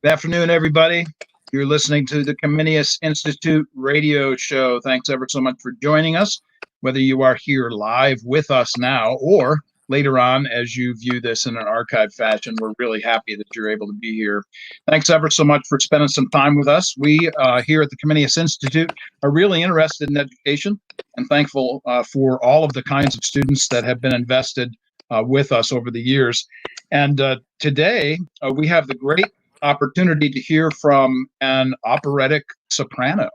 Good afternoon, everybody. You're listening to the Comenius Institute radio show. Thanks ever so much for joining us, whether you are here live with us now or later on as you view this in an archive fashion. We're really happy that you're able to be here. Thanks ever so much for spending some time with us. We here at the Comenius Institute are really interested in education and thankful for all of the kinds of students that have been invested with us over the years. And today we have the great opportunity to hear from an operatic soprano,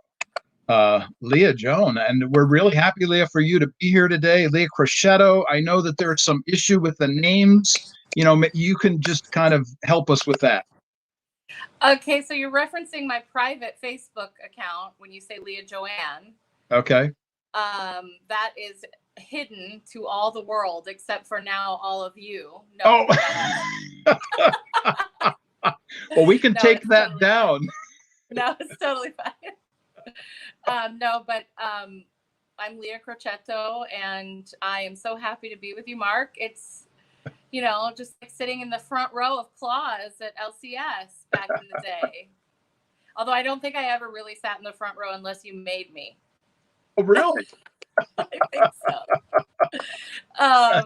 Leah Joanne. And we're really happy, Leah, for you to be here today. Leah Crochetto, I know that there's some issue with the names. You can just kind of help us with that. Okay, so you're referencing my private Facebook account when you say Leah Joanne. Okay. That is hidden to all the world except for now all of you. No. Oh. Well, we can take that totally down. Fine. No, it's totally fine. But I'm Leah Crochetto, and I am so happy to be with you, Mark. It's, just like sitting in the front row of Claus at LCS back in the day. Although I don't think I ever really sat in the front row unless you made me. Oh, really? I think so.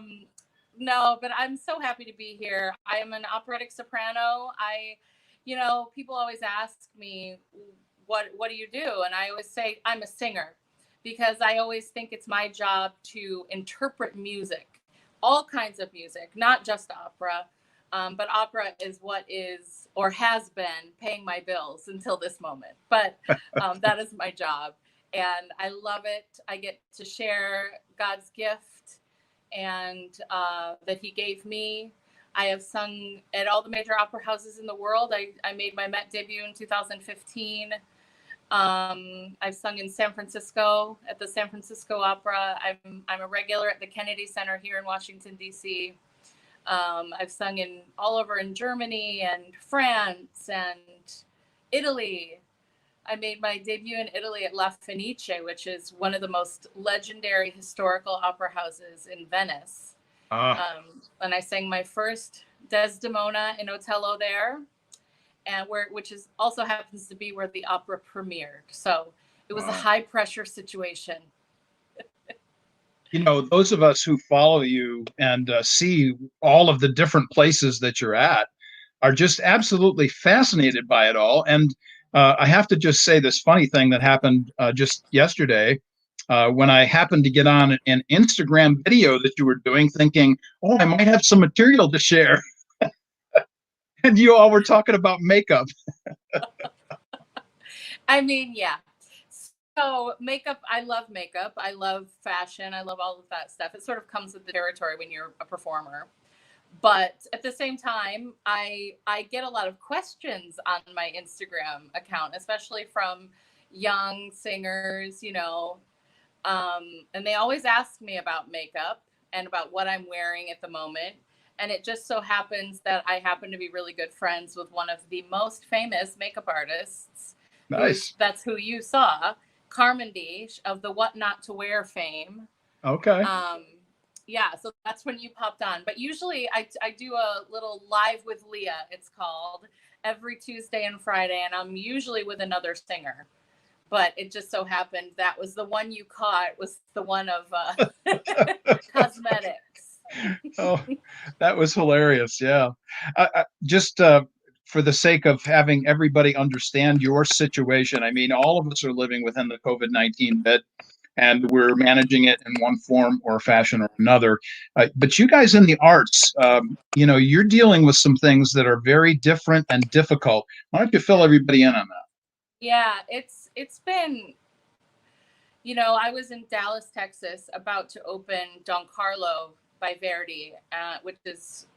No, but I'm so happy to be here. I am an operatic soprano. People always ask me, what do you do? And I always say I'm a singer, because I always think it's my job to interpret music, all kinds of music, not just opera. But opera is what is or has been paying my bills until this moment. But that is my job. And I love it. I get to share God's gift and that he gave me. I have sung at all the major opera houses in the world. I made my Met debut in 2015. I've sung in San Francisco at the San Francisco Opera. I'm a regular at the Kennedy Center here in Washington, D.C. I've sung all over in Germany and France and Italy. I made my debut in Italy at La Fenice, which is one of the most legendary historical opera houses in Venice. And I sang my first Desdemona in Otello there, and which also happens to be where the opera premiered. So it was a high pressure situation. Those of us who follow you and see all of the different places that you're at are just absolutely fascinated by it all. And I have to just say this funny thing that happened just yesterday when I happened to get on an Instagram video that you were doing, thinking, I might have some material to share. And you all were talking about makeup. I mean, yeah. So makeup, I love makeup. I love fashion. I love all of that stuff. It sort of comes with the territory when you're a performer. But at the same time, I get a lot of questions on my Instagram account, especially from young singers, and they always ask me about makeup and about what I'm wearing at the moment. And it just so happens that I happen to be really good friends with one of the most famous makeup artists. Nice. That's who you saw, Carmody of the What Not to Wear fame. Okay. Yeah, so that's when you popped on. But usually I do a little live with Leah, it's called, every Tuesday and Friday. And I'm usually with another singer. But it just so happened that was the one you caught, was the one of cosmetics. Oh, that was hilarious. Yeah. Just for the sake of having everybody understand your situation, I mean, all of us are living within the COVID-19 bit, and we're managing it in one form or fashion or another. But you guys in the arts, you're dealing with some things that are very different and difficult. Why don't you fill everybody in on that? Yeah, it's been, I was in Dallas, Texas, about to open Don Carlo by Verdi, which is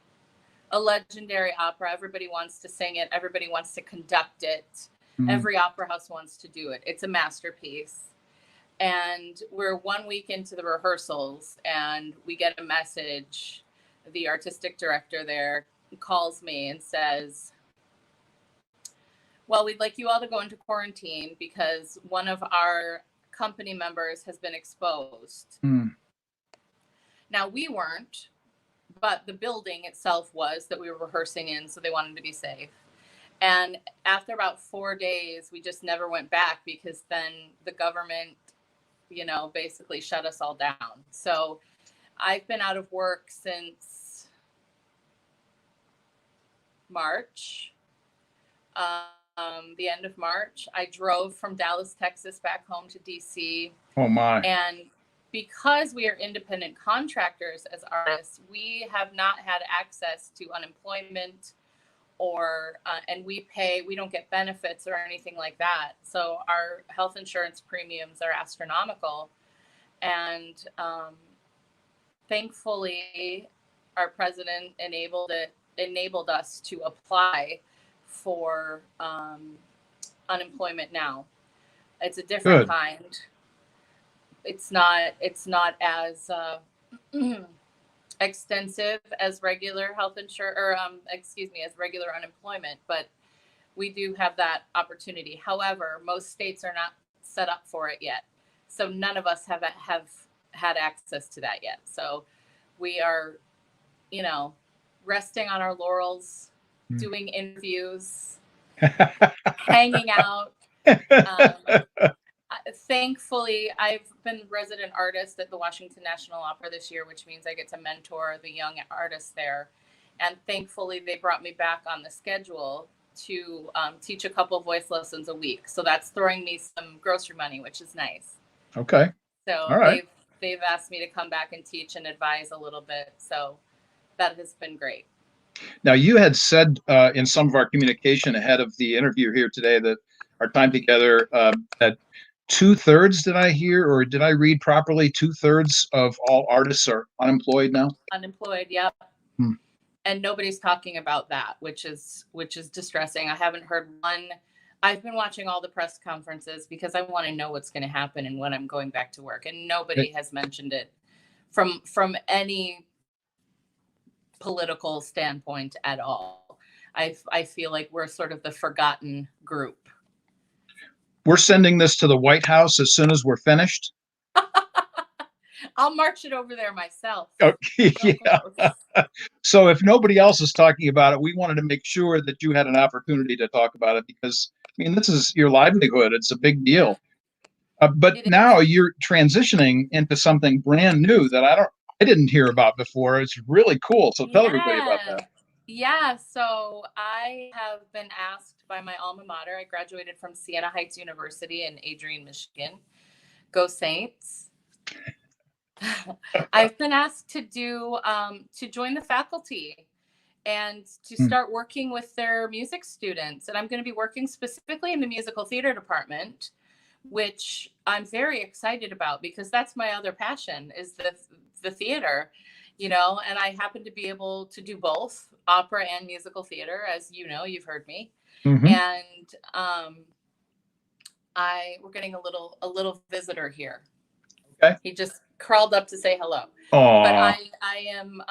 a legendary opera. Everybody wants to sing it. Everybody wants to conduct it. Mm-hmm. Every opera house wants to do it. It's a masterpiece. And we're 1 week into the rehearsals, and we get a message. The artistic director there calls me and says, well, we'd like you all to go into quarantine because one of our company members has been exposed. Mm. Now, we weren't, but the building itself was that we were rehearsing in, so they wanted to be safe. And after about 4 days, we just never went back because then the government, basically shut us all down. So I've been out of work since March. The end of March. I drove from Dallas, Texas back home to DC. Oh my. And because we are independent contractors as artists, we have not had access to unemployment and we don't get benefits or anything like that. So our health insurance premiums are astronomical. And thankfully, our president enabled us to apply for unemployment now. It's a different kind. It's not as extensive as regular health insurance, or as regular unemployment, but we do have that opportunity. However, most states are not set up for it yet, so none of us have had access to that yet. So we are, resting on our laurels, doing interviews, hanging out. Thankfully, I've been resident artist at the Washington National Opera this year, which means I get to mentor the young artists there. And thankfully, they brought me back on the schedule to teach a couple of voice lessons a week. So that's throwing me some grocery money, which is nice. Okay. So all right. They've asked me to come back and teach and advise a little bit. So that has been great. Now, you had said in some of our communication ahead of the interview here today, that our time together, that 2/3, did I hear, or did I read properly? 2/3 of all artists are unemployed now? Unemployed, yep. And nobody's talking about that, which is distressing. I haven't heard one. I've been watching all the press conferences because I want to know what's going to happen and when I'm going back to work. And nobody has mentioned it from any political standpoint at all. I feel like we're sort of the forgotten group. We're sending this to the White House as soon as we're finished. I'll march it over there myself. Okay, yeah. So if nobody else is talking about it, we wanted to make sure that you had an opportunity to talk about it, because this is your livelihood. It's a big deal. But now you're transitioning into something brand new that I didn't hear about before. It's really cool. So tell everybody about that. Yeah, so I have been asked by my alma mater. I graduated from Siena Heights University in Adrian, Michigan. Go Saints. I've been asked to join the faculty and to start working with their music students. And I'm going to be working specifically in the musical theater department, which I'm very excited about because that's my other passion, is the theater, and I happen to be able to do both opera and musical theater, as you've heard me. And we're getting a little visitor here. Okay. He just crawled up to say hello. Aww. But I am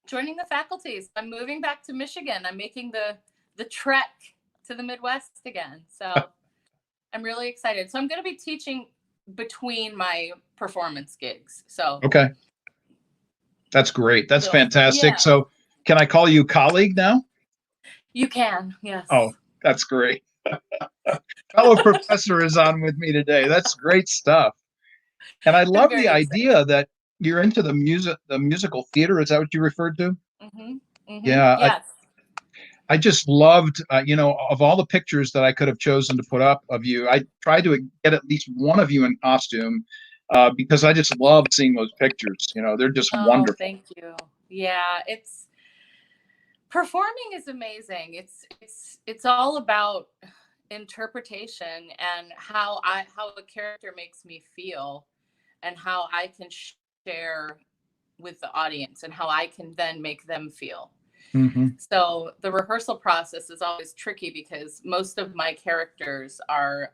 joining the faculties. I'm moving back to Michigan. I'm making the trek to the Midwest again. So I'm really excited. So I'm going to be teaching between my performance gigs. So okay, that's great. That's fantastic. Yeah. So can I call you colleague now? You can, yes. Oh, that's great. Fellow professor is on with me today. That's great stuff. And I love the idea that you're into the musical theater. Is that what you referred to? Yeah. Yes. I just loved, of all the pictures that I could have chosen to put up of you, I tried to get at least one of you in costume because I just love seeing those pictures. They're just wonderful. Thank you. Yeah, performing is amazing. It's all about interpretation and how a character makes me feel and how I can share with the audience and how I can then make them feel. So the rehearsal process is always tricky because most of my characters are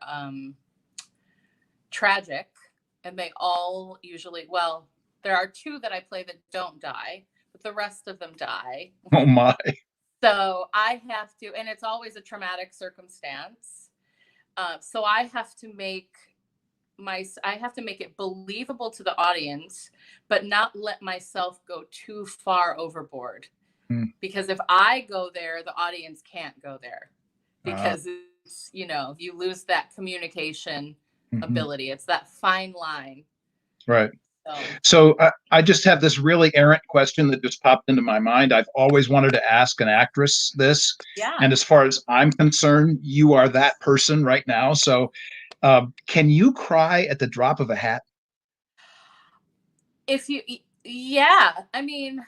tragic, and they all usually, there are two that I play that don't die, but the rest of them die. Oh my. So I have to, and it's always a traumatic circumstance. So I have to make it believable to the audience, but not let myself go too far overboard. Mm. because if I go there, the audience can't go there Uh, because it's, you lose that communication mhm. ability. It's that fine line. Right. So, So I just have this really errant question that just popped into my mind. I've always wanted to ask an actress this, yeah. and as far as I'm concerned, you are that person right now. So, can you cry at the drop of a hat? If you, yeah, I mean,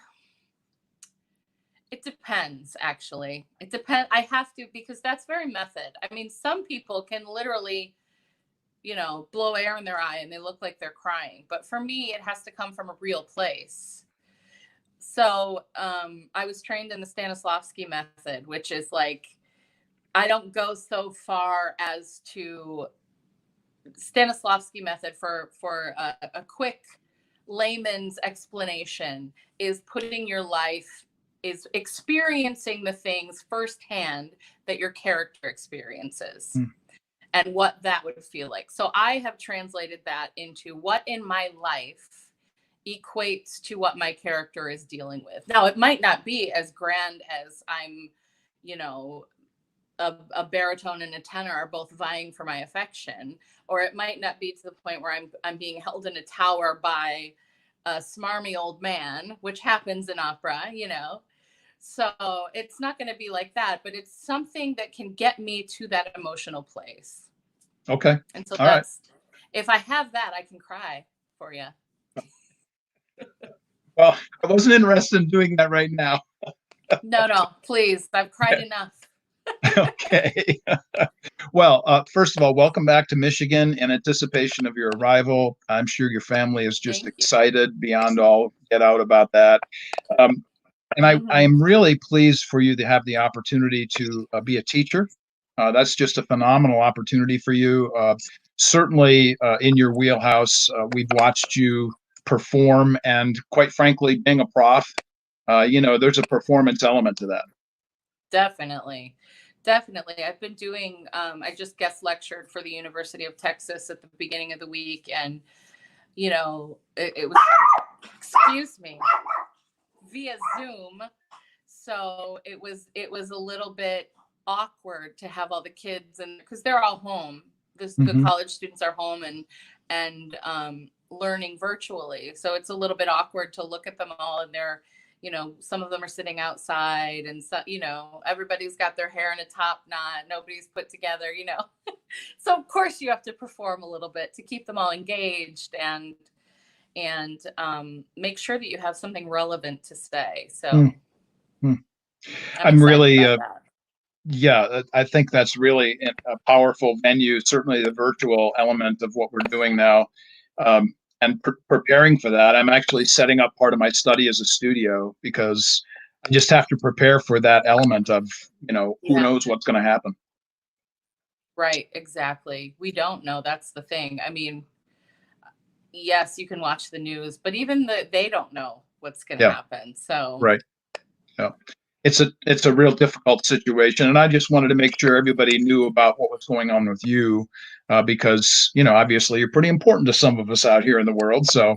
it depends, actually. It depends. I have to, because that's very method. I mean, some people can literally, blow air in their eye and they look like they're crying. But for me, it has to come from a real place. So I was trained in the Stanislavski method, which is like, I don't go so far as to Stanislavski method for a quick layman's explanation is putting your life is experiencing the things firsthand that your character experiences Mm. and what that would feel like. So I have translated that into what in my life equates to what my character is dealing with. Now, it might not be as grand as I'm, you know, a baritone and a tenor are both vying for my affection, or it might not be to the point where I'm being held in a tower by a smarmy old man, which happens in opera. So it's not going to be like that, but it's something that can get me to that emotional place. Okay. And so All right. that's, if I have that, I can cry for you. Well, I wasn't interested in doing that right now. No, no, please. I've cried enough. Okay. Well, first of all, welcome back to Michigan. In anticipation of your arrival, I'm sure your family is just Thank you. excited beyond all get out about that. Um, and I Mm-hmm. am really pleased for you to have the opportunity to be a teacher. That's just a phenomenal opportunity for you. Certainly in your wheelhouse, we've watched you perform, and quite frankly, being a prof, there's a performance element to that. Definitely. Definitely. I've been doing, I just guest lectured for the University of Texas at the beginning of the week. And, it was, excuse me, via Zoom. So it was a little bit awkward to have all the kids, and because they're all home, the Hmm. college students are home and learning virtually. So it's a little bit awkward to look at them all, and they're, some of them are sitting outside, and so, everybody's got their hair in a top knot, nobody's put together. So of course you have to perform a little bit to keep them all engaged and make sure that you have something relevant to say. So Mm-hmm. I'm I'm excited really, about that. yeah, I think that's really a powerful venue. Certainly, the virtual element of what we're doing now, and preparing for that. I'm actually setting up part of my study as a studio because I just have to prepare for that element of, who Yeah, knows what's going to happen. right. Exactly. We don't know. That's the thing. I mean, yes, you can watch the news, but even they don't know what's going to Yeah, happen. So, right. Yeah. It's a real difficult situation, and I just wanted to make sure everybody knew about what was going on with you, because obviously you're pretty important to some of us out here in the world. So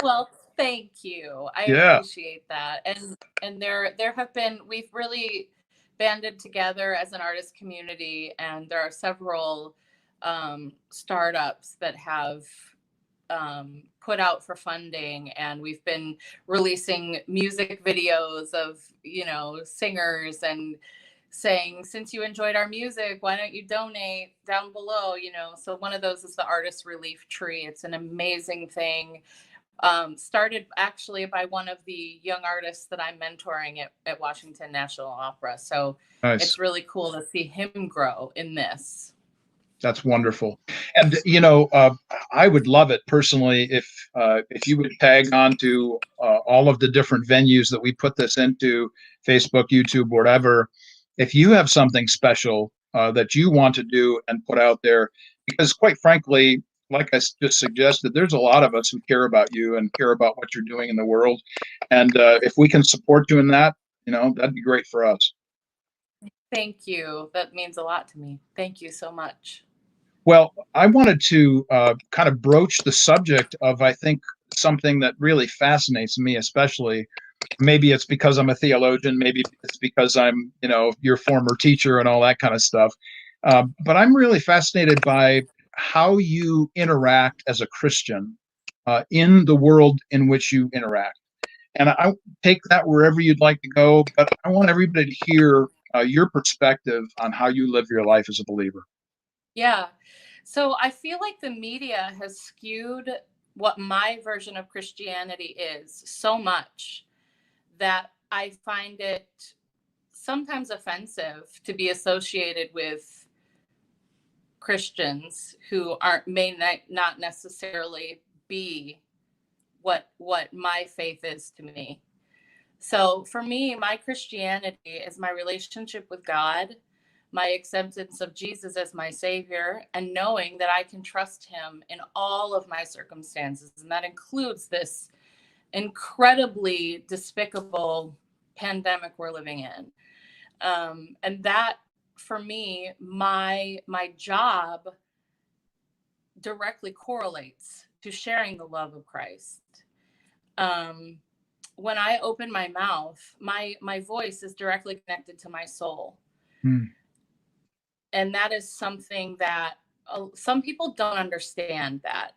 well, thank you. I yeah. appreciate that. And there have been, we've really banded together as an artist community, and there are several startups that have put out for funding, and we've been releasing music videos of singers and saying, since you enjoyed our music, why don't you donate down below. So one of those is the Artist Relief Tree. It's an amazing thing, started actually by one of the young artists that I'm mentoring at Washington National Opera. So Nice. it's really cool to see him grow in this. That's wonderful. And I would love it personally if you would tag on to all of the different venues that we put this into, Facebook, YouTube, whatever. If you have something special that you want to do and put out there, because quite frankly, like just suggested, there's a lot of us who care about you and care about what you're doing in the world. And if we can support you in that, that'd be great for us. Thank you. That means a lot to me. Thank you so much. Well, I wanted to kind of broach the subject of, I think, something that really fascinates me, especially. maybe it's because I'm a theologian, maybe it's because I'm, your former teacher and all that kind of stuff. But I'm really fascinated by how you interact as a Christian in the world in which you interact. And I take that wherever you'd like to go, but I want everybody to hear your perspective on how you live your life as a believer. Yeah. So I feel like the media has skewed what my version of Christianity is so much that I find it sometimes offensive to be associated with Christians who may not necessarily be what my faith is to me. So for me, my Christianity is my relationship with God, my acceptance of Jesus as my savior, and knowing that I can trust him in all of my circumstances. And that includes this incredibly despicable pandemic we're living in. And that, for me, my job directly correlates to sharing the love of Christ. When I open my mouth, my voice is directly connected to my soul. And that is something that some people don't understand that.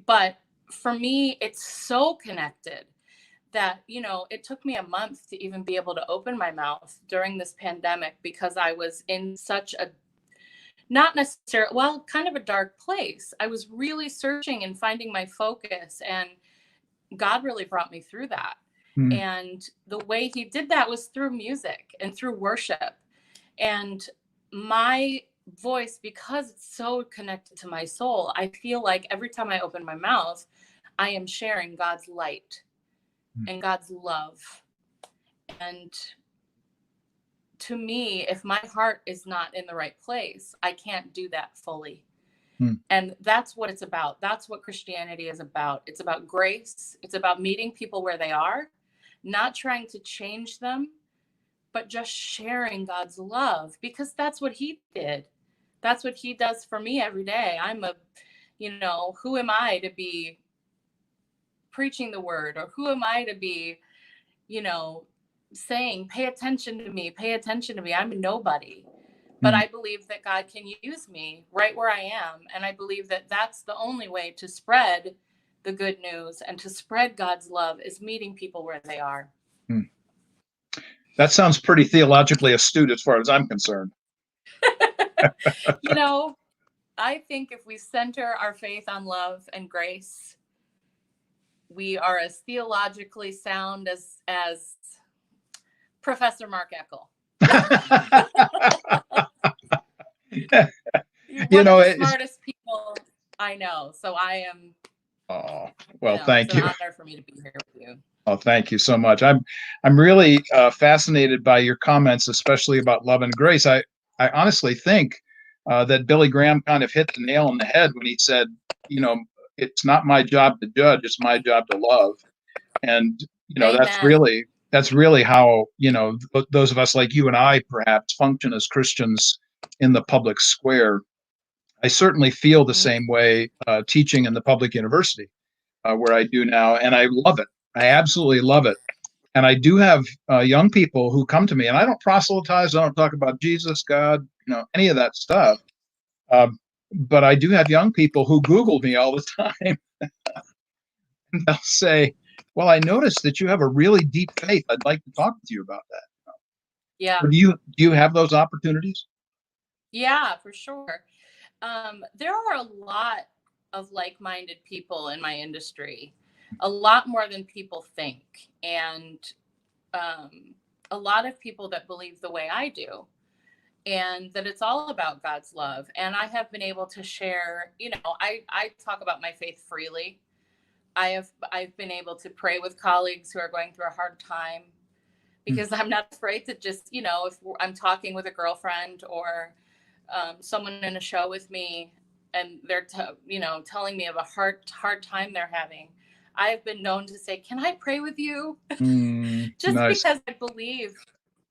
But for me, it's so connected that, it took me a month to even be able to open my mouth during this pandemic because I was in such a, not necessarily, well, kind of a dark place. I was really searching and finding my focus, and God really brought me through that. And the way he did that was through music and through worship. And my voice, because it's so connected to my soul, I feel like every time I open my mouth, I am sharing God's light and God's love. And to me, if my heart is not in the right place, I can't do that fully. And that's what it's about. That's what Christianity is about. It's about grace. It's about meeting people where they are, not trying to change them, but just sharing God's love, because that's what he did. That's what he does for me every day. Who am I to be preaching the word, or who am I to be, saying, pay attention to me, pay attention to me. I'm a nobody. But I believe that God can use me right where I am. And I believe that that's the only way to spread the good news and to spread God's love, is meeting people where they are. That sounds pretty theologically astute as far as I'm concerned. I think if we center our faith on love and grace, we are as theologically sound as Professor Mark Eckel. One of the smartest people I know. So I am. Oh, well, thank you. It's an honor for me to be here with you. Oh, thank you so much. I'm really fascinated by your comments, especially about love and grace. I honestly think that Billy Graham kind of hit the nail on the head when he said, it's not my job to judge, it's my job to love. And that's really how those of us like you and I perhaps function as Christians in the public square. I certainly feel the same way teaching in the public university where I do now, and I love it. I absolutely love it. And I do have young people who come to me, and I don't proselytize. I don't talk about Jesus, God, any of that stuff. But I do have young people who Google me all the time. And they'll say, well, I noticed that you have a really deep faith. I'd like to talk with you about that. Yeah. So do you have those opportunities? Yeah, for sure. There are a lot of like-minded people in my industry, a lot more than people think. And a lot of people that believe the way I do, and that it's all about God's love. And I have been able to share, I talk about my faith freely. I've been able to pray with colleagues who are going through a hard time, because I'm not afraid to just, if I'm talking with a girlfriend or someone in a show with me, and they're telling me of a hard time they're having, I have been known to say, can I pray with you? Just nice. Because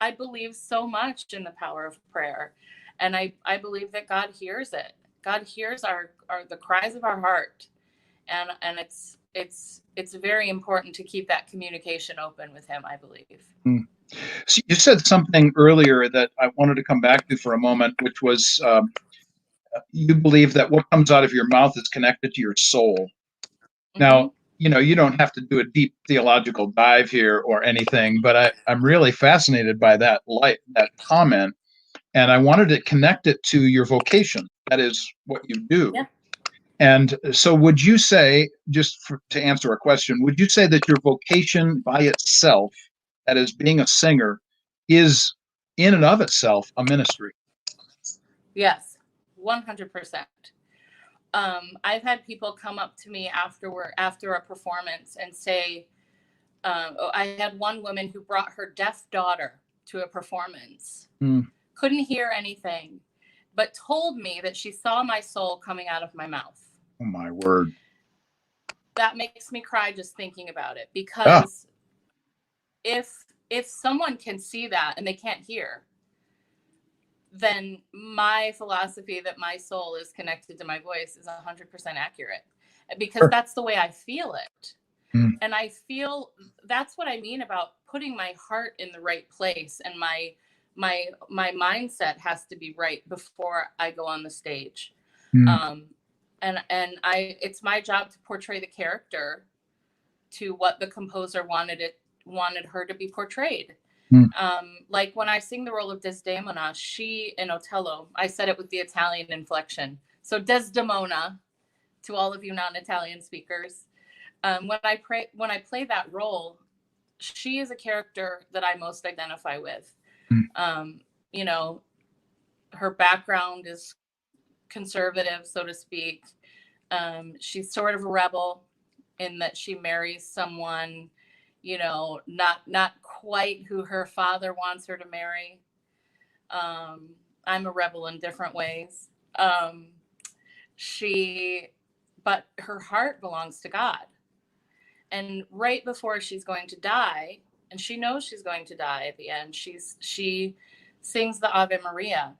I believe so much in the power of prayer, and I believe that God hears it. God hears the cries of our heart, and it's very important to keep that communication open with him, I believe. So you said something earlier that I wanted to come back to for a moment, which was you believe that what comes out of your mouth is connected to your soul. Now, you don't have to do a deep theological dive here or anything, but I'm really fascinated by that comment, and I wanted to connect it to your vocation. That is what you do. Yeah. And so would you say, to answer a question, would you say that your vocation by itself, that is being a singer, is in and of itself a ministry? Yes, 100%. I've had people come up to me after a performance and say, I had one woman who brought her deaf daughter to a performance, couldn't hear anything, but told me that she saw my soul coming out of my mouth. Oh, my word. That makes me cry just thinking about it, because if someone can see that and they can't hear, then my philosophy that my soul is connected to my voice is 100% accurate, because that's the way I feel it. And I feel that's what I mean about putting my heart in the right place, and my mindset has to be right before I go on the stage. And it's my job to portray the character to what the composer wanted her to be portrayed. Like when I sing the role of Desdemona, she in Otello, I said it with the Italian inflection. So Desdemona, to all of you non-Italian speakers, when I play that role, she is a character that I most identify with. Her background is conservative, so to speak. She's sort of a rebel in that she marries someone, not quite who her father wants her to marry. I'm a rebel in different ways. But her heart belongs to God. And right before she's going to die, and she knows she's going to die at the end, she sings the Ave Maria.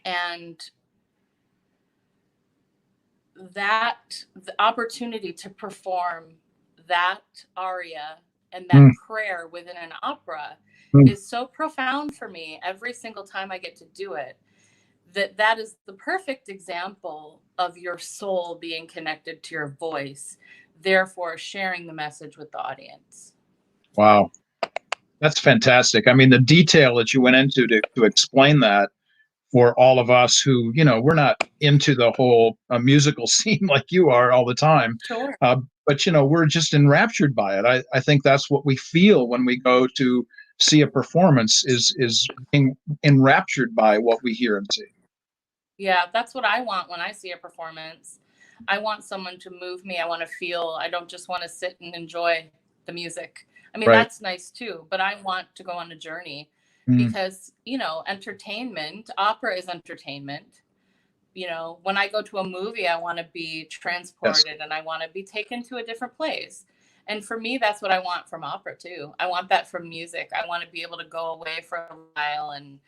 And the opportunity to perform that aria and that prayer within an opera is so profound for me every single time I get to do it, that is the perfect example of your soul being connected to your voice, therefore sharing the message with the audience. Wow. That's fantastic. I mean, the detail that you went into to explain that for all of us who, we're not into the whole musical scene like you are all the time. Sure. But, we're just enraptured by it. I think that's what we feel when we go to see a performance is being enraptured by what we hear and see. Yeah, that's what I want when I see a performance. I want someone to move me. I want to feel. I don't just want to sit and enjoy the music. I mean, that's nice too, but I want to go on a journey because, entertainment, opera is entertainment. When I go to a movie, I want to be transported and I want to be taken to a different place. And for me, that's what I want from opera too. I want that from music. I want to be able to go away for a while and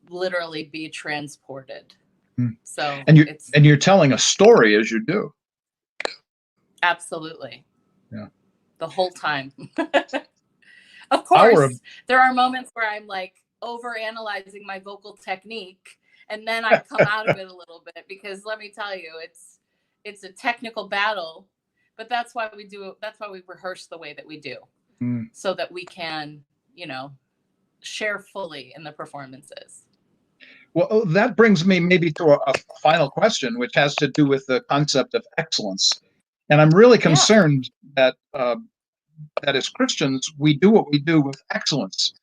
literally be transported. So and you're telling a story as you do. Absolutely. Yeah. The whole time. Of course, there are moments where I'm like over analyzing my vocal technique, and then I come out of it a little bit, because let me tell you, it's a technical battle, but that's why we rehearse the way that we do, so that we can, share fully in the performances. Well, that brings me maybe to a final question, which has to do with the concept of excellence. And I'm really concerned that as Christians, we do what we do with excellence.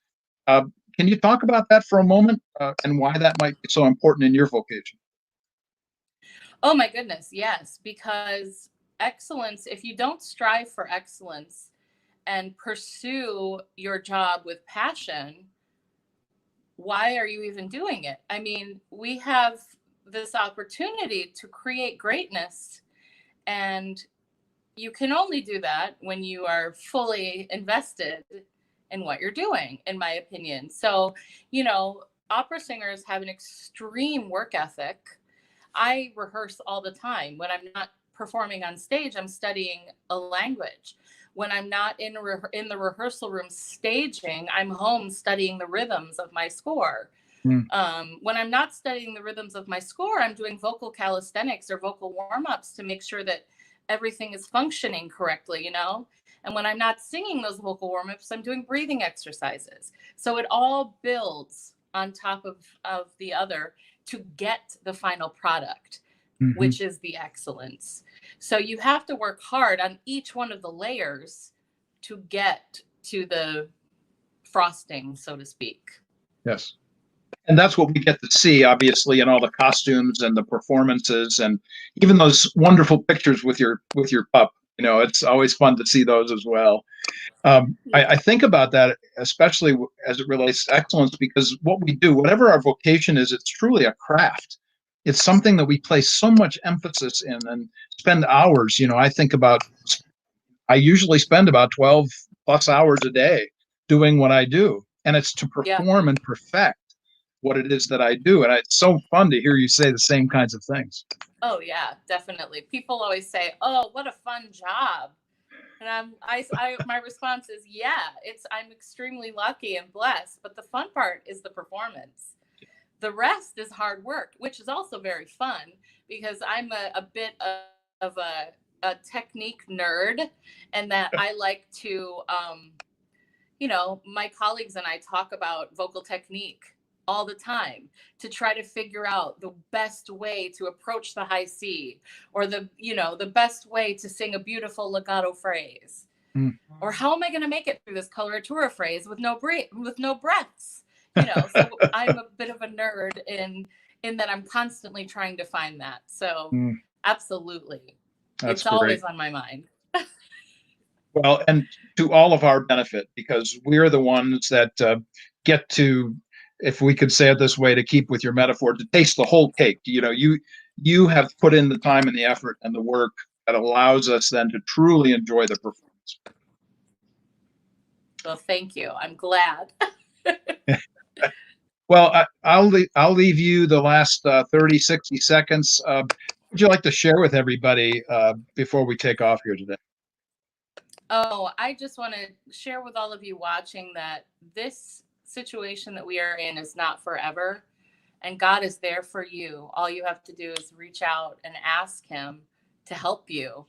Can you talk about that for a moment and why that might be so important in your vocation? Oh my goodness, yes, because excellence, if you don't strive for excellence and pursue your job with passion, why are you even doing it? I mean, we have this opportunity to create greatness, and you can only do that when you are fully invested in what you're doing, in my opinion. So, opera singers have an extreme work ethic. I rehearse all the time when I'm not performing on stage, I'm studying a language. When I'm not in the rehearsal room staging, I'm home studying the rhythms of my score. When I'm not studying the rhythms of my score, I'm doing vocal calisthenics or vocal warm-ups to make sure that everything is functioning correctly, you know? And when I'm not singing those vocal warm-ups, I'm doing breathing exercises. So it all builds on top of the other to get the final product, which is the excellence. So you have to work hard on each one of the layers to get to the frosting, so to speak. Yes. And that's what we get to see, obviously, in all the costumes and the performances, and even those wonderful pictures with your pup. You know, it's always fun to see those as well. I think about that, especially as it relates to excellence, because what we do, whatever our vocation is, it's truly a craft. It's something that we place so much emphasis in and spend hours. You know, I usually spend about 12 plus hours a day doing what I do, and it's to perform and perfect what it is that I do. And it's so fun to hear you say the same kinds of things. Oh yeah, definitely. People always say, "Oh, what a fun job." And my response is, yeah, I'm extremely lucky and blessed, but the fun part is the performance. The rest is hard work, which is also very fun because I'm a bit of a technique nerd, and that I like to, my colleagues and I talk about vocal technique all the time to try to figure out the best way to approach the high C, or the best way to sing a beautiful legato phrase. Or how am I going to make it through this coloratura phrase with no breaths? So I'm a bit of a nerd in that I'm constantly trying to find that. So absolutely. That's it's always on my mind. Well, and to all of our benefit, because we're the ones that get to, if we could say it this way, to keep with your metaphor, to taste the whole cake. You know, you have put in the time and the effort and the work that allows us then to truly enjoy the performance. Well, thank you. I'm glad. Well, I'll leave you the last 30, 60 seconds. What would you like to share with everybody before we take off here today? Oh, I just want to share with all of you watching that this situation that we are in is not forever, and God is there for you. All you have to do is reach out and ask him to help you,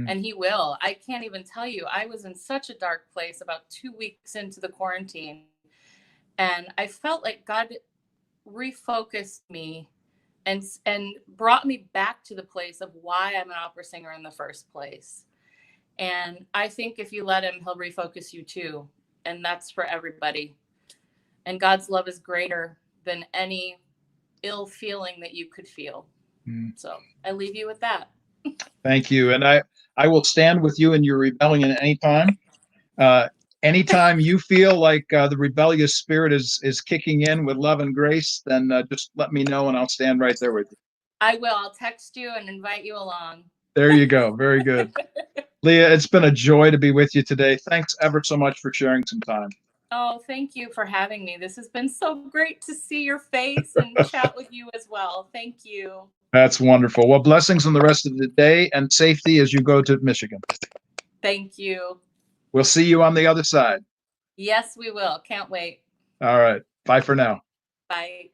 and he will. I can't even tell you, I was in such a dark place about 2 weeks into the quarantine, and I felt like God refocused me and brought me back to the place of why I'm an opera singer in the first place. And I think if you let him, he'll refocus you too. And that's for everybody. And God's love is greater than any ill feeling that you could feel. So I leave you with that. Thank you. And I will stand with you in your rebellion at any time. Anytime you feel like the rebellious spirit is kicking in with love and grace, then just let me know and I'll stand right there with you. I will. I'll text you and invite you along. There you go. Very good. Leah, it's been a joy to be with you today. Thanks ever so much for sharing some time. Oh, thank you for having me. This has been so great to see your face and chat with you as well. Thank you. That's wonderful. Well, blessings on the rest of the day and safety as you go to Michigan. Thank you. We'll see you on the other side. Yes, we will. Can't wait. All right. Bye for now. Bye.